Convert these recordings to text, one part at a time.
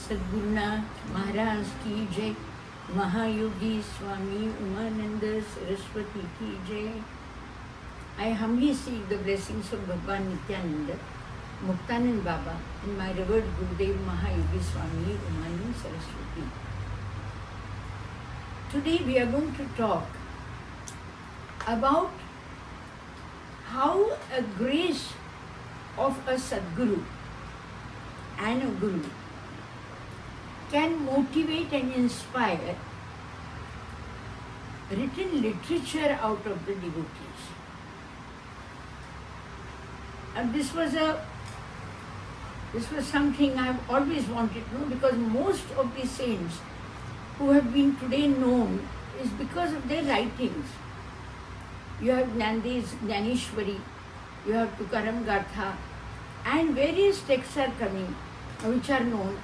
Sadgurunath Maharaj ki jai, Mahayogi Swami Umananda Saraswati ki jai. I humbly seek the blessings of Bhagwan Nityananda, Muktanand Baba, and my revered Gurudev Mahayogi Swami Umananda Saraswati. Today we are going to talk about how a grace of a Sadguru and a Guru can motivate and inspire written literature out of the devotees. And this was something I've always wanted to know, because most of the saints who have been today known is because of their writings. You have Naneshwari, you have Tukaram Gatha, and various texts are coming which are known,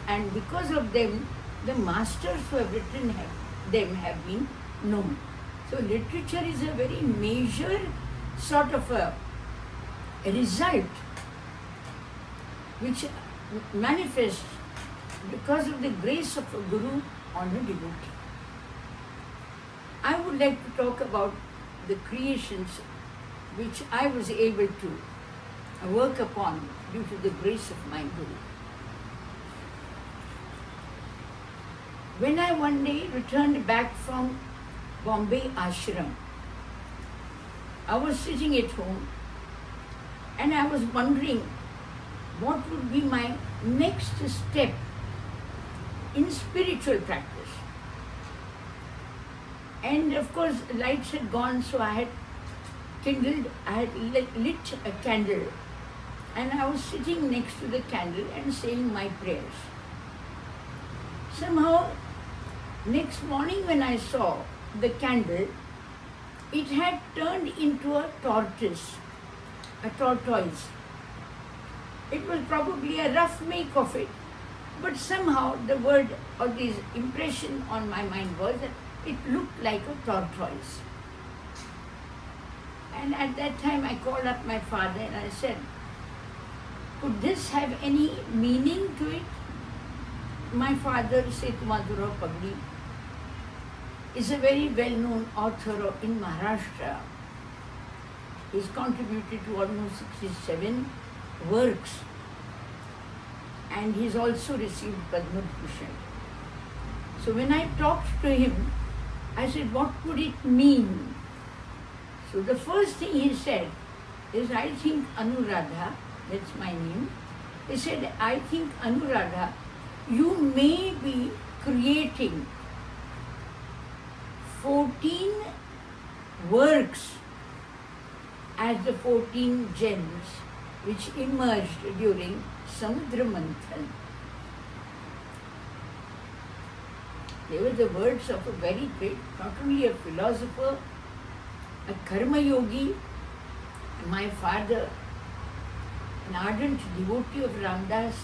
and because of them, the masters who have written them have been known. So literature is a very major sort of a result which manifests because of the grace of a Guru on a devotee. I would like to talk about the creations which I was able to work upon due to the grace of my Guru. When I one day returned back from Bombay ashram, I was sitting at home and I was wondering what would be my next step in spiritual practice. And of course lights had gone, so I had lit a candle, and I was sitting next to the candle and saying my prayers. Somehow, next morning when I saw the candle, it had turned into a tortoise. It was probably a rough make of it, but somehow the word or the impression on my mind was that it looked like a tortoise. And at that time I called up my father and I said, could this have any meaning to it? My father, Setumadura Pagdi, is a very well-known author in Maharashtra. He's contributed to almost 67 works, and he's also received Padma Bhushan. So when I talked to him, I said, what could it mean? So the first thing he said is, I think Anuradha, that's my name. He said, I think Anuradha, you may be creating 14 works as the 14 gems which emerged during Samudra Manthan. They were the words of a very great, not only a philosopher, a karma yogi, my father, an ardent devotee of Ramdas,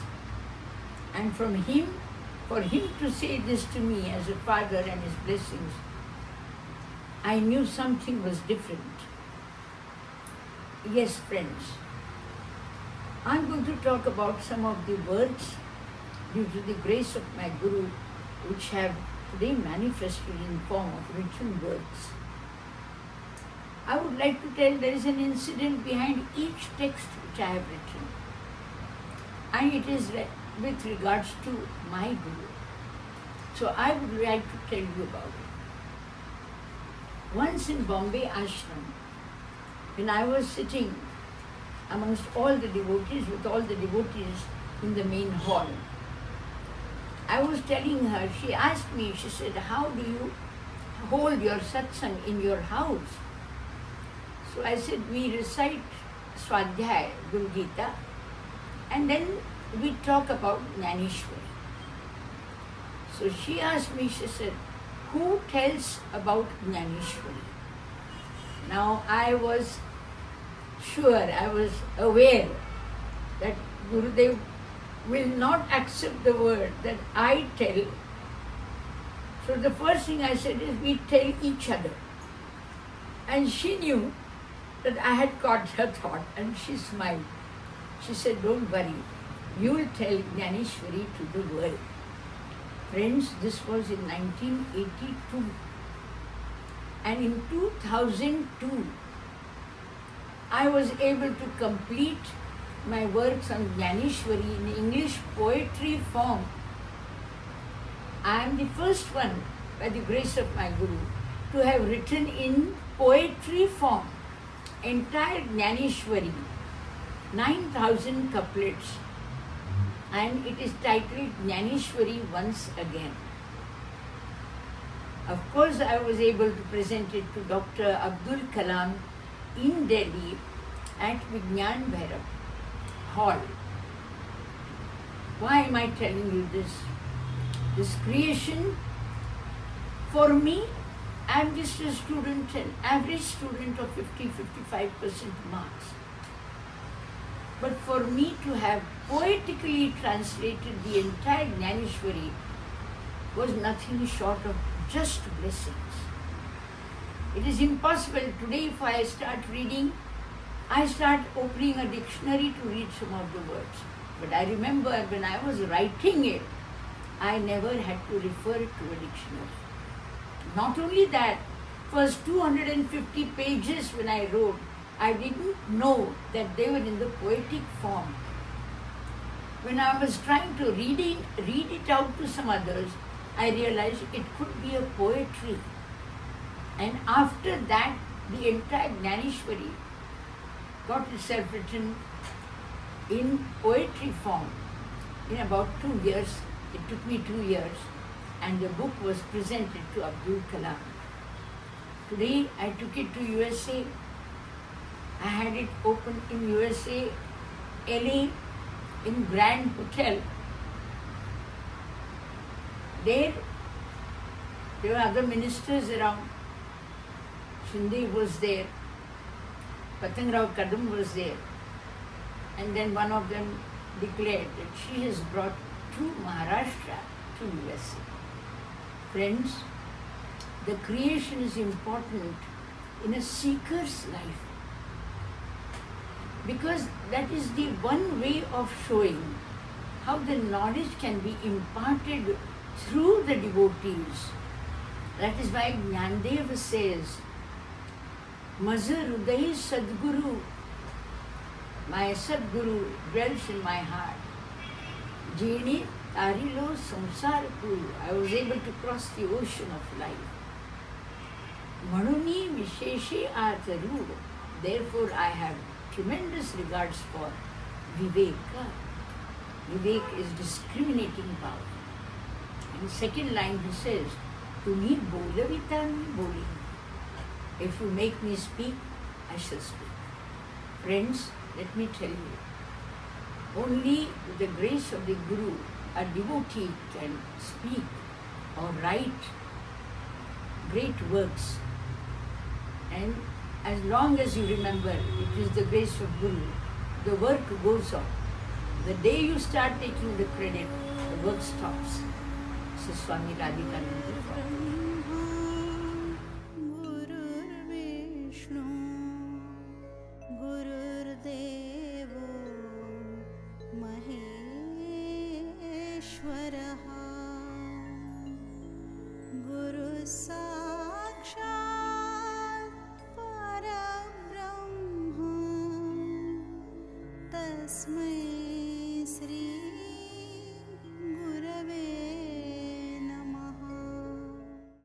and for him to say this to me as a father and his blessings, I knew something was different. Yes, friends, I'm going to talk about some of the words due to the grace of my Guru, which have today manifested in form of written words. I would like to tell there is an incident behind each text which I have written, and it is with regards to my Guru. So I would like to tell you about it. Once in Bombay ashram, when I was sitting amongst all the devotees, with all the devotees in the main hall, I was telling her, she asked me, she said, how do you hold your satsang in your house? So I said, we recite Swadhyaya, Guru Gita, and then we talk about Naneshwari. So she asked me, she said, who tells about Naneshwari? Now I was sure, I was aware that Gurudev will not accept the word that I tell. So the first thing I said is, we tell each other. And she knew that I had caught her thought, and she smiled. She said, don't worry, you will tell Naneshwari to the world. Friends, this was in 1982. And in 2002, I was able to complete my works on Naneshwari in English poetry form. I am the first one, by the grace of my Guru, to have written in poetry form entire Naneshwari, 9,000 couplets, and it is titled Naneshwari Once Again. Of course, I was able to present it to Dr. Abdul Kalam in Delhi at Vignan Bhairav Hall. Why am I telling you this? This creation, for me, I am just a student, an average student of 50-55% marks. But for me to have poetically translated the entire Naneshwari was nothing short of just blessings. It is impossible. Today if I start reading, I start opening a dictionary to read some of the words. But I remember when I was writing it, I never had to refer to a dictionary. Not only that, first 250 pages when I wrote, I didn't know that they were in the poetic form. When I was trying to read it out to some others, I realized it could be a poetry. And after that, the entire Naneshwari got itself written in poetry form in about 2 years. It took me 2 years, and the book was presented to Abdul Kalam. Today, I took it to USA. I had it open in USA, LA, in Grand Hotel. There were other ministers around. Shinde was there. Patangrao Kadam was there. And then one of them declared that she has brought to Maharashtra to USA. Friends, the creation is important in a seeker's life, because that is the one way of showing how the knowledge can be imparted through the devotees. That is why Jnandev says, Mazhar Uday Sadguru, my Sadguru dwells in my heart. Jini Tarilo Samsar Kuru, I was able to cross the ocean of life. Manuni Visheshe Ataru, therefore I have tremendous regards for Viveka. Vivek is discriminating power. In the second line he says, Tumi bolavitani boli. If you make me speak, I shall speak. Friends, let me tell you, only with the grace of the Guru, a devotee can speak or write great works. And as long as you remember it is the grace of Guru, the work goes on. The day you start taking the credit, the work stops. So Swami Radhikananda. तस्मै श्री